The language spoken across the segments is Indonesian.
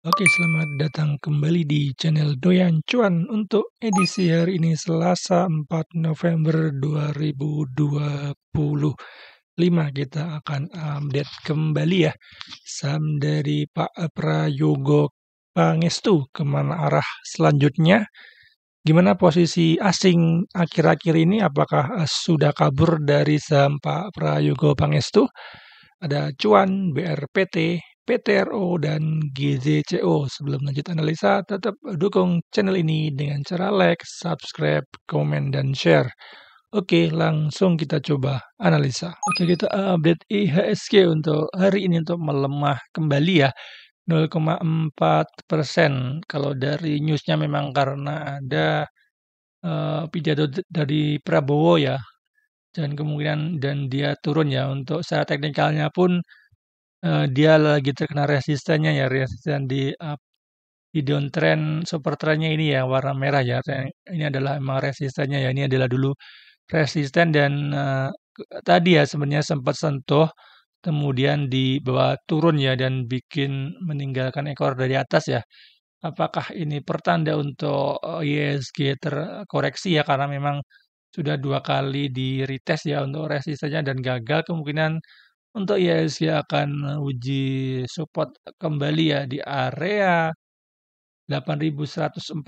Oke, selamat datang kembali di channel Doyan Cuan untuk edisi hari ini Selasa 4 November 2025. Kita akan update kembali ya saham dari Pak Prayogo Pangestu, kemana arah selanjutnya. Gimana posisi asing akhir-akhir ini? Apakah sudah kabur dari saham Pak Prayogo Pangestu? Ada Cuan, BRPT, PTRO, dan GZCO. Sebelum lanjut analisa, tetap dukung channel ini dengan cara like, subscribe, komen, dan share. Oke, langsung kita coba analisa. Oke, kita update IHSG untuk hari ini untuk melemah kembali ya. 0,4%. Kalau dari newsnya memang karena ada pidato dari Prabowo ya, dan kemungkinan dan dia turun ya. Untuk secara teknikalnya pun dia lagi terkena resistennya ya, resisten di downtrend super trendnya ini ya, warna merah ya. Ini adalah emang resistennya ya. Ini adalah dulu resisten dan tadi ya sebenarnya sempat sentuh, kemudian dibawa turun ya dan bikin meninggalkan ekor dari atas ya. Apakah ini pertanda untuk ISG terkoreksi ya, karena memang sudah 2 kali di retest ya untuk resistennya dan gagal. Kemungkinan untuk IHSG akan uji support kembali ya di area 8.140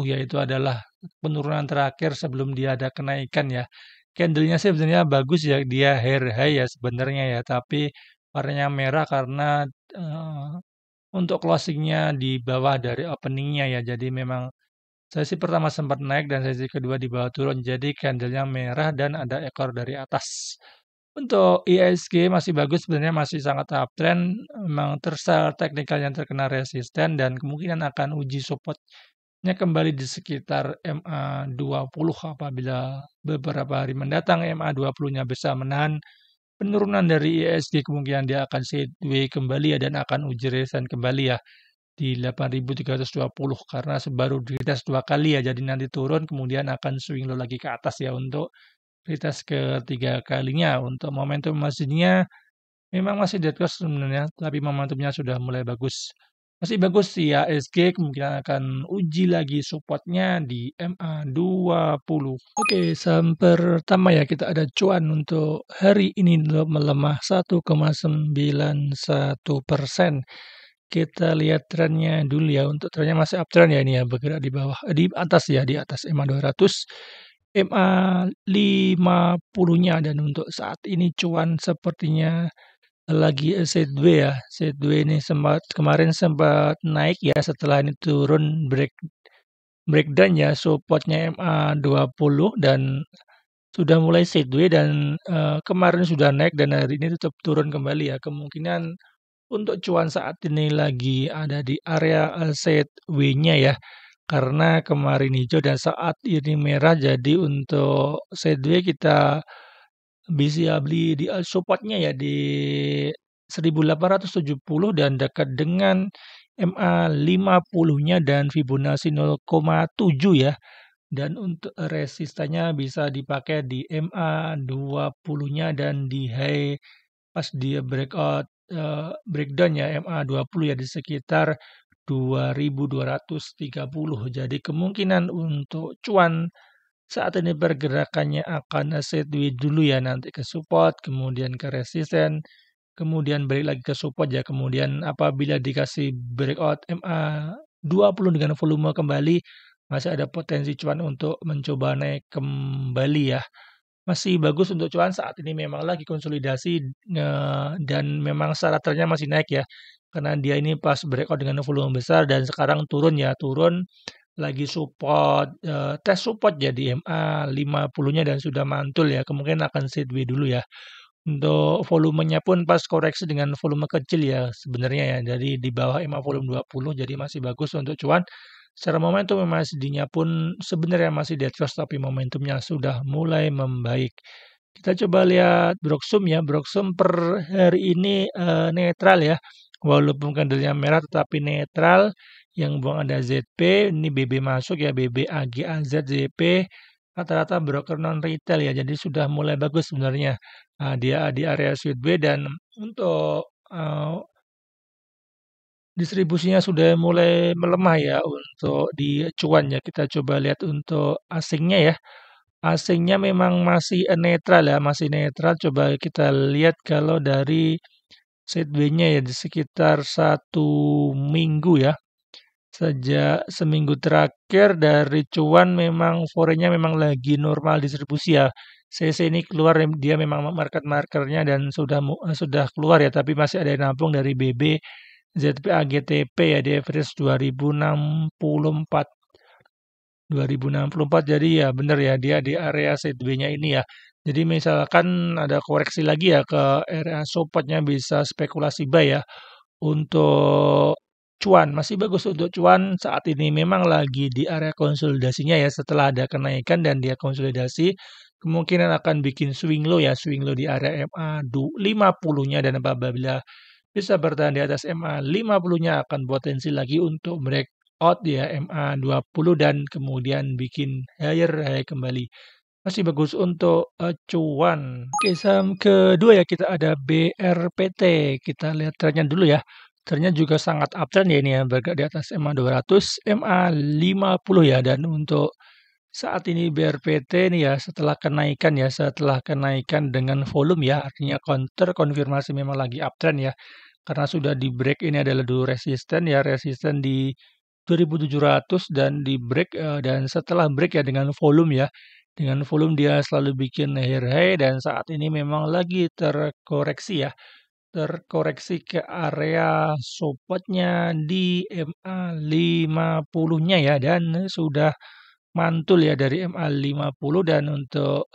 ya, itu adalah penurunan terakhir sebelum dia ada kenaikan ya. Candlenya sih sebenarnya bagus ya, dia hair high ya sebenarnya ya, tapi warnanya merah karena eh, untuk closingnya di bawah dari openingnya ya. Jadi memang sesi pertama sempat naik dan sesi kedua di bawah turun. Jadi candlenya merah dan ada ekor dari atas. Untuk ISG masih bagus sebenarnya, masih sangat uptrend, memang teknikal yang terkena resisten dan kemungkinan akan uji supportnya kembali di sekitar MA20 apabila beberapa hari mendatang MA20-nya bisa menahan penurunan dari ISG, kemungkinan dia akan sideways kembali ya dan akan uji resisten kembali ya di 8.320 karena baru di retest 2 kali ya, jadi nanti turun kemudian akan swing low lagi ke atas ya untuk retest ketiga kalinya. Untuk momentum masihnya memang masih dead cross sebenarnya, tapi momentumnya sudah mulai bagus. Masih bagus sih ya, SG kemungkinan akan uji lagi supportnya di MA20. Oke, saham pertama ya, kita ada cuan untuk hari ini melemah 1,91%. Kita lihat trennya dulu ya. Untuk trennya masih uptrend ya, ini ya, bergerak di bawah, di atas ya, di atas MA200, MA50-nya, dan untuk saat ini cuan sepertinya lagi sideways ya. Sideways ini kemarin sempat naik ya, setelah ini turun breakdown ya, supportnya MA20 dan sudah mulai sideways dan kemarin sudah naik dan hari ini tetap turun kembali ya. Kemungkinan untuk cuan saat ini lagi ada di area sideways-nya ya. Karena kemarin hijau dan saat ini merah, jadi untuk sideways kita bisa beli di supportnya ya di 1870 dan dekat dengan MA50-nya dan Fibonacci 0,7 ya. Dan untuk resistannya bisa dipakai di MA20-nya dan di high pas dia breakdown ya MA20 ya di sekitar 2230. Jadi kemungkinan untuk cuan saat ini pergerakannya akan sideways dulu ya, nanti ke support, kemudian ke resisten, kemudian balik lagi ke support ya. Kemudian apabila dikasih breakout MA20 dengan volume kembali, masih ada potensi cuan untuk mencoba naik kembali ya. Masih bagus untuk cuan saat ini, memang lagi konsolidasi dan memang secara trennya masih naik ya. Karena dia ini pas breakout dengan volume besar dan sekarang turun ya, turun lagi support, tes support ya di MA50-nya dan sudah mantul ya, kemungkinan akan sideways dulu ya. Untuk volumenya pun pas koreksi dengan volume kecil ya sebenarnya ya, jadi di bawah MA volume 20, jadi masih bagus untuk cuan. Secara momentum MACD-nya pun sebenarnya masih di atas tapi momentumnya sudah mulai membaik. Kita coba lihat Broksum ya, Broksum per hari ini netral ya. Walaupun candlenya merah tetapi netral. Yang buang ada ZP, ini BB masuk ya, BB AG AZ ZP rata-rata broker non retail ya. Jadi sudah mulai bagus sebenarnya. Dia di area sideways dan untuk distribusinya sudah mulai melemah ya untuk di cuan ya. Kita coba lihat untuk asingnya ya. Asingnya memang masih netral ya, masih netral. Coba kita lihat kalau dari sideways-nya ya di sekitar 1 minggu ya. Sejak seminggu terakhir dari cuan memang forenya memang lagi normal distribusi ya. CC ini keluar dia memang markernya dan sudah keluar ya, tapi masih ada yang nampung dari BB, ZPA, GTP ya di average 2064 jadi ya benar ya dia di area sideways-nya ini ya. Jadi misalkan ada koreksi lagi ya ke area supportnya bisa spekulasi buy ya. Untuk cuan masih bagus untuk cuan saat ini memang lagi di area konsolidasinya ya setelah ada kenaikan dan dia konsolidasi kemungkinan akan bikin swing low di area MA 50-nya dan apabila bisa bertahan di atas MA 50-nya akan potensi lagi untuk breakout ya MA 20 dan kemudian bikin higher high kembali. Masih bagus untuk cuan. Oke, saham kedua ya kita ada BRPT. Kita lihat trennya dulu ya. Trennya juga sangat uptrend ya ini ya, bergerak di atas MA 200, MA 50 ya dan untuk saat ini BRPT ini ya setelah kenaikan dengan volume ya, artinya counter konfirmasi memang lagi uptrend ya. Karena sudah di break ini adalah dulu resisten ya, resisten di 2700 dan di break dan setelah break ya dengan volume ya. Dengan volume dia selalu bikin higher high dan saat ini memang lagi terkoreksi ya. Terkoreksi ke area supportnya di MA 50-nya ya dan sudah mantul ya dari MA 50 dan untuk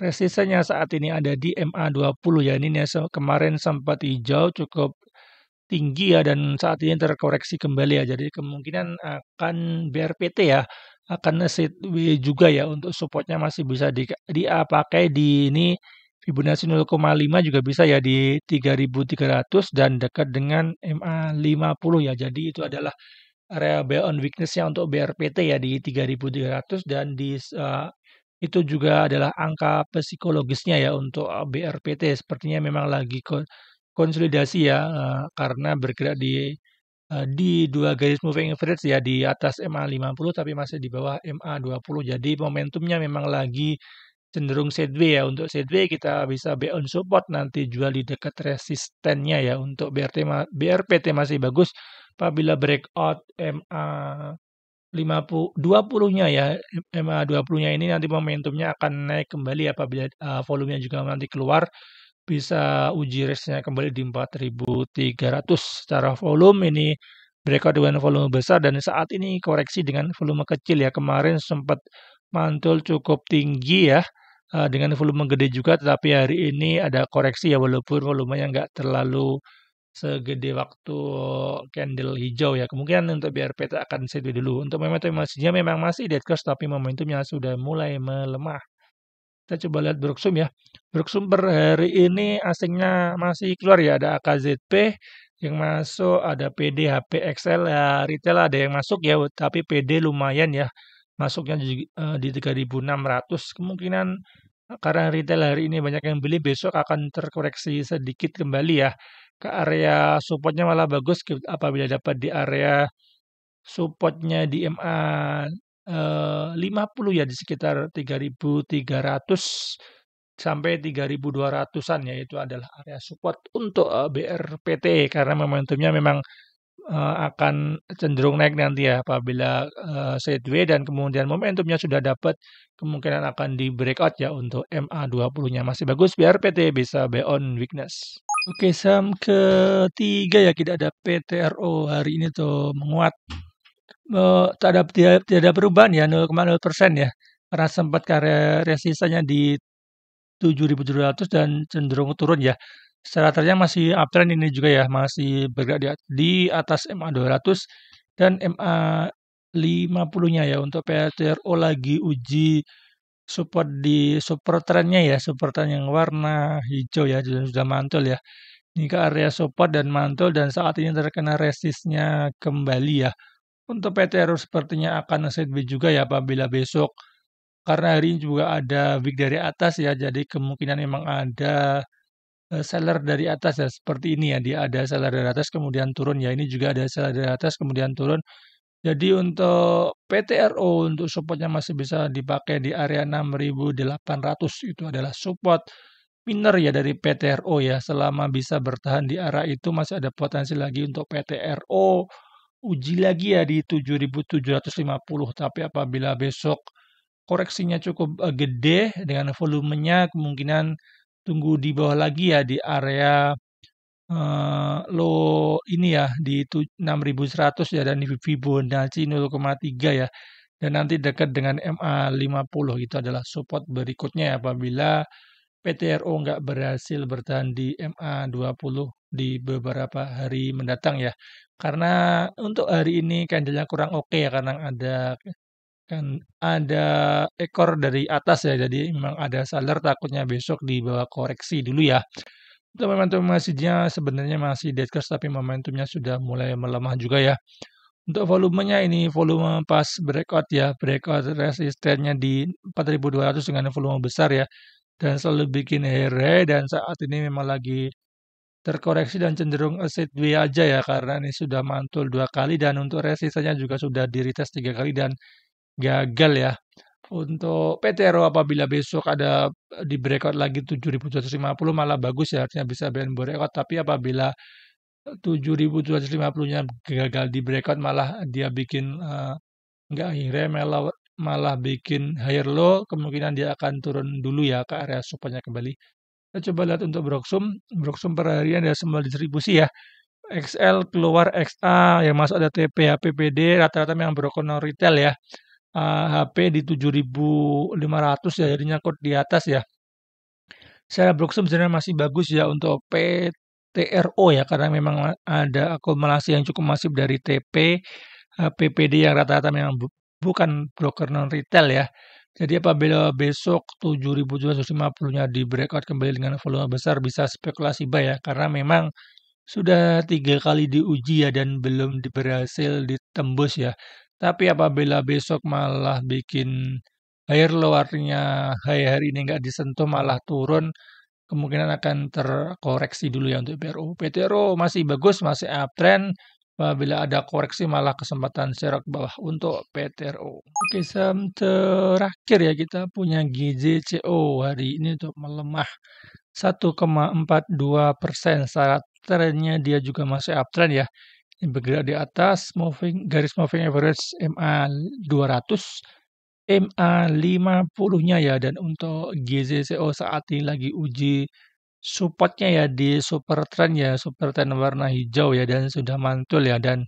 resistennya saat ini ada di MA 20 ya. Ini kemarin sempat hijau cukup tinggi ya dan saat ini terkoreksi kembali ya. Jadi kemungkinan akan BRPT ya akan sideways juga ya untuk supportnya masih bisa pakai di ini Fibonacci 0,5 juga bisa ya di 3300 dan dekat dengan MA 50 ya. Jadi itu adalah area buy on weakness-nya untuk BRPT ya di 3300 dan itu juga adalah angka psikologisnya ya untuk BRPT sepertinya memang lagi konsolidasi ya karena bergerak di dua garis moving average ya di atas MA 50 tapi masih di bawah MA 20. Jadi momentumnya memang lagi cenderung sideways ya. Untuk sideways kita bisa buy on support nanti jual di dekat resistennya ya. Untuk BRPT masih bagus apabila breakout MA 20-nya ya. MA 20-nya ini nanti momentumnya akan naik kembali apabila volumenya juga nanti keluar bisa uji resistnya kembali di 4.300 secara volume ini breakout dengan volume besar dan saat ini koreksi dengan volume kecil ya. Kemarin sempat mantul cukup tinggi ya dengan volume gede juga tetapi hari ini ada koreksi ya walaupun volumenya nggak terlalu segede waktu candle hijau ya. Kemungkinan untuk BRPT akan sideways dulu. Untuk momentum memang masih dead cross tapi momentumnya sudah mulai melemah. Kita coba lihat Broksum ya. Broksum per hari ini asingnya masih keluar ya. Ada AKZP yang masuk, ada PD, HP, XL ya. Retail ada yang masuk ya, tapi PD lumayan ya. Masuknya di 3.600. Kemungkinan karena retail hari ini banyak yang beli, besok akan terkoreksi sedikit kembali ya. Ke area supportnya malah bagus apabila dapat di area supportnya di MA 50 ya di sekitar 3.300 sampai 3.200-an ya itu adalah area support untuk BRPT karena momentumnya memang akan cenderung naik nanti ya apabila sideways dan kemudian momentumnya sudah dapat kemungkinan akan di breakout ya untuk MA 20-nya masih bagus BRPT bisa buy on weakness. Oke, saham ketiga ya kita ada PTRO hari ini tuh menguat. Tidak ada perubahan ya 0,0% ya. Karena sempat resistannya di 7.700 dan cenderung turun ya. Secara trennya masih uptrend ini juga ya, masih bergerak di atas MA 200 dan MA 50-nya ya. Untuk PTRO lagi uji support di super trendnya ya, super trend yang warna hijau ya, sudah mantul ya. Ini ke area support dan mantul dan saat ini terkena resistnya kembali ya. Untuk PTRO sepertinya akan sideways juga ya apabila besok karena hari ini juga ada wick dari atas ya jadi kemungkinan memang ada seller dari atas ya, seperti ini ya, dia ada seller dari atas kemudian turun ya, ini juga ada seller dari atas kemudian turun. Jadi untuk PTRO untuk supportnya masih bisa dipakai di area 6.800 itu adalah support minor ya dari PTRO ya. Selama bisa bertahan di area itu masih ada potensi lagi untuk PTRO uji lagi ya di 7.750. Tapi apabila besok koreksinya cukup gede dengan volumenya kemungkinan tunggu di bawah lagi ya di area low ini ya di 6.100 ya dan di Fibonacci 0,3 ya. Dan nanti dekat dengan MA50 itu adalah support berikutnya ya, apabila PTRO nggak berhasil bertahan di MA20 di beberapa hari mendatang ya. Karena untuk hari ini candlenya kurang oke ya karena ada ekor dari atas ya. Jadi memang ada seller takutnya besok dibawa koreksi dulu ya. Untuk momentum masihnya sebenarnya masih dead cross tapi momentumnya sudah mulai melemah juga ya. Untuk volumenya ini volume pas breakout ya, breakout resistennya di 4.200 dengan volume besar ya. Dan selalu bikin high dan saat ini memang lagi terkoreksi dan cenderung sideways aja ya karena ini sudah mantul 2 kali dan untuk resistennya juga sudah di retest 3 kali dan gagal ya. Untuk PTRO apabila besok ada di breakout lagi 7.250 malah bagus ya artinya bisa breakout tapi apabila 7.250-nya gagal di breakout malah dia bikin nggak high malah bikin higher low kemungkinan dia akan turun dulu ya ke area supportnya kembali. Kita coba lihat untuk Broksum per harian ada semua distribusi ya. XL keluar XA yang masuk ada TP, HPPD rata-rata memang broken non retail ya. HP di 7.500 ya jadi nyangkut di atas ya. Secara Broksum sebenarnya masih bagus ya untuk PTRO ya karena memang ada akumulasi yang cukup masif dari TP, PPD yang rata-rata memang bukan broker non retail ya. Jadi apabila besok 7.750-nya di breakout kembali dengan volume besar bisa spekulasi buy ya karena memang sudah 3 kali diuji ya dan belum berhasil ditembus ya. Tapi apabila besok malah bikin higher low artinya high hari ini nggak disentuh malah turun kemungkinan akan terkoreksi dulu ya untuk PRO. PTRO masih bagus, masih uptrend. Apabila ada koreksi malah kesempatan serok bawah untuk PTRO. Oke, saham terakhir ya kita punya GJCO hari ini untuk melemah 1,42%. Saat trennya dia juga masih uptrend ya. Ini bergerak di atas garis moving average MA 200, MA 50-nya ya dan untuk GJCO saat ini lagi uji supportnya ya di super trend ya, super trend warna hijau ya dan sudah mantul ya dan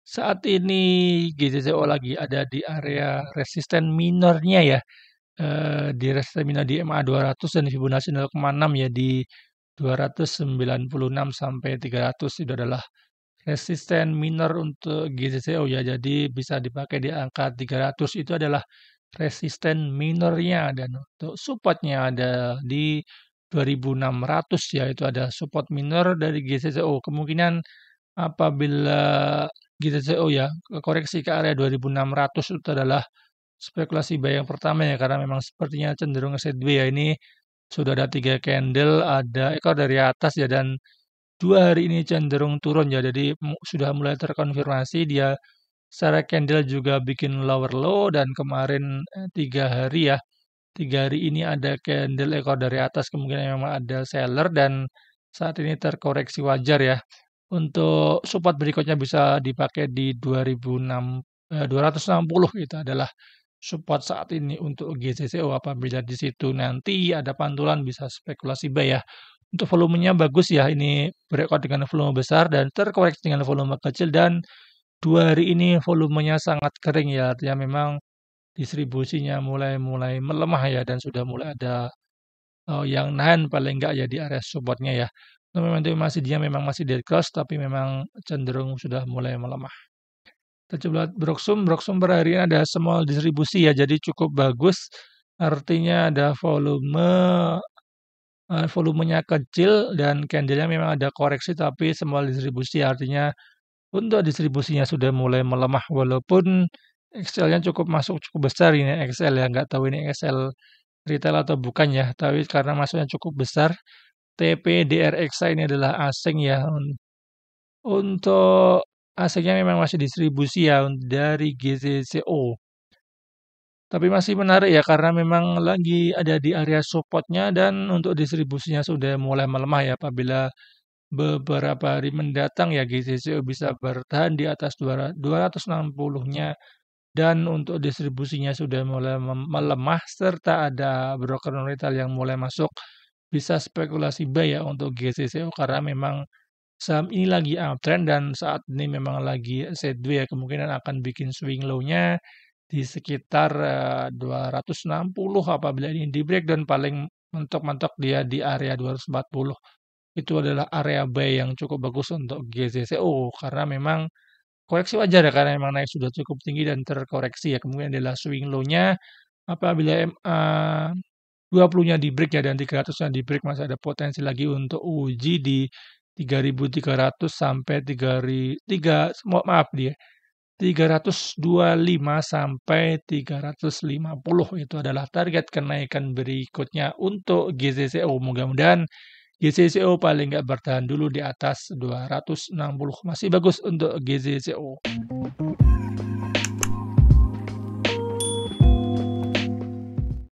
saat ini GJCO lagi ada di area resisten minornya ya. Di resisten minor di MA 200 dan Fibonacci 0,6 ya di 296 sampai 300 itu adalah resisten minor untuk GJCO ya. Jadi bisa dipakai di angka 300 itu adalah resisten minornya dan untuk supportnya ada di 2.600 ya itu ada support minor dari GJCO. Kemungkinan apabila GJCO ya koreksi ke area 2.600 itu adalah spekulasi buy yang pertama ya karena memang sepertinya cenderung sideways ya ini sudah ada 3 candle ada ekor dari atas ya dan 2 hari ini cenderung turun ya jadi sudah mulai terkonfirmasi dia secara candle juga bikin lower low dan kemarin 3 hari ya 3 hari ini ada candle ekor dari atas kemungkinan memang ada seller dan saat ini terkoreksi wajar ya. Untuk support berikutnya bisa dipakai di 260 itu adalah support saat ini untuk GCCO apabila di situ nanti ada pantulan bisa spekulasi buy ya. Untuk volumenya bagus ya ini breakout dengan volume besar dan terkoreksi dengan volume kecil dan 2 hari ini volumenya sangat kering ya artinya memang distribusinya mulai melemah ya dan sudah mulai ada yang nahan paling enggak ya di area supportnya ya. Momentum masih dia memang masih dead cross tapi memang cenderung sudah mulai melemah. Kita coba lihat Broksum per hari ini ada small distribusi ya jadi cukup bagus. Artinya ada volumenya kecil dan candlenya memang ada koreksi tapi small distribusi artinya untuk distribusinya sudah mulai melemah walaupun XL-nya cukup besar ini XL ya nggak tahu ini XL retail atau bukan ya tapi karena masuknya cukup besar TP-DRX ini adalah asing ya. Untuk asingnya memang masih distribusi ya dari GCCO. Tapi masih menarik ya karena memang lagi ada di area support-nya dan untuk distribusinya sudah mulai melemah ya apabila beberapa hari mendatang ya GCCO bisa bertahan di atas 260-nya dan untuk distribusinya sudah mulai melemah serta ada broker non retail yang mulai masuk bisa spekulasi buy ya untuk GCCO karena memang saham ini lagi uptrend dan saat ini memang lagi sideways ya kemungkinan akan bikin swing low-nya di sekitar 260 apabila ini di break dan paling mentok-mentok dia di area 240. Itu adalah area buy yang cukup bagus untuk GZCO karena memang koreksi wajar ya karena memang naik sudah cukup tinggi dan terkoreksi ya. Kemudian adalah swing low-nya apabila MA 20-nya di break ya dan 300-nya di break masih ada potensi lagi untuk uji di 3.300 sampai 325 sampai 350 itu adalah target kenaikan berikutnya untuk GCCO. Mudah-mudahan GCCO paling nggak bertahan dulu di atas 260. Masih bagus untuk GCCO.